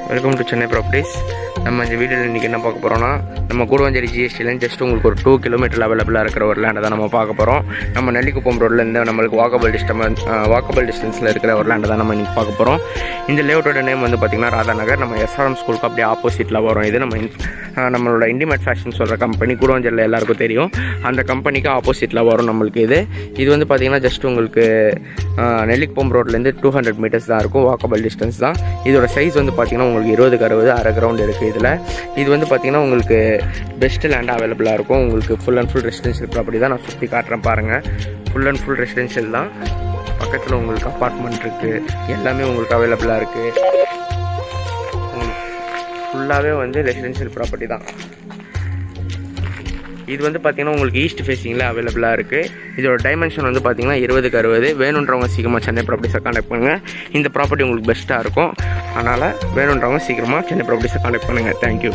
Welcome to Chennai properties. நம்ம இந்த வீடியோவில் இன்றைக்கி என்ன பார்க்க போகிறோம்னா, நம்ம கூடுவாஞ்சேரி ஜிஎஸ்டிலேருந்து ஜஸ்ட் உங்களுக்கு ஒரு 2 கிலோமீட்டர் அவைலபிளாக இருக்கிற ஒரு லேண்டை தான் நம்ம பார்க்க போகிறோம். நம்ம நெல்லிக்குப்பம் ரோட்லேருந்து நம்மளுக்கு வாக்கபிள் டிஸ்டன்ஸில் இருக்கிற ஒரு லேண்டை தான் நம்ம இன்றைக்கி பார்க்க போகிறோம். இந்த லேஅவுட்டோட நேம் வந்து பார்த்திங்கன்னா ராதாநகர். நம்ம எஸ்ஆர்எம் ஸ்கூலுக்கு அப்படியே ஆப்போசிட்டில் வரும். இது நம்மளோட இண்டிமேட் ஃபேஷன் சொல்கிற கம்பெனி கூடுவாஞ்சேரியில் எல்லாருக்கும் தெரியும். அந்த கம்பெனிக்கு ஆப்போசிட்டில் வரும் நம்மளுக்கு இது வந்து பார்த்திங்கன்னா ஜஸ்ட் உங்களுக்கு நெல்லிக்குப்பம் ரோட்லேருந்து 200 மீட்டர்ஸ் தான் இருக்கும். வாக்கபிள் டிஸ்டன்ஸ் தான். இதோட சைஸ் வந்து பார்த்திங்கன்னா உங்களுக்கு 20x60 அரை கிரவுண்ட் இருக்குது. இது வந்து பார்த்திங்கன்னா உங்களுக்கு பெஸ்ட் லேண்டாக அவைலபிளாக இருக்கும். உங்களுக்கு full and full residential property தான். நான் சுற்றி காட்டுறேன் பாருங்கள். ஃபுல் அண்ட் ஃபுல் ரெசிடென்ஷியல் தான். பக்கத்தில் உங்களுக்கு அப்பார்ட்மெண்ட் இருக்குது. எல்லாமே உங்களுக்கு அவைலபிளாக இருக்குது. ஃபுல்லாகவே வந்து ரெசிடென்ஷியல் ப்ராப்பர்ட்டி தான். இது வந்து பார்த்திங்கன்னா உங்களுக்கு ஈஸ்ட் ஃபேஸிங்கில் அவைலபிளாக இருக்குது. இதோட டைமென்ஷன் வந்து பார்த்திங்கன்னா 20x60. வேணுன்றவங்க சீக்கிரமாக சென்னை ப்ராப்பர்ட்டிஸை கான்டாக்ட் பண்ணுங்கள். இந்த ப்ராப்பர்ட்டி உங்களுக்கு பெஸ்ட்டாக இருக்கும். அதனால் வேணுன்றவங்க சீக்கிரமாக சென்னை ப்ராப்பர்ட்டிஸை கான்டாக்ட் பண்ணுங்கள். தேங்க்யூ.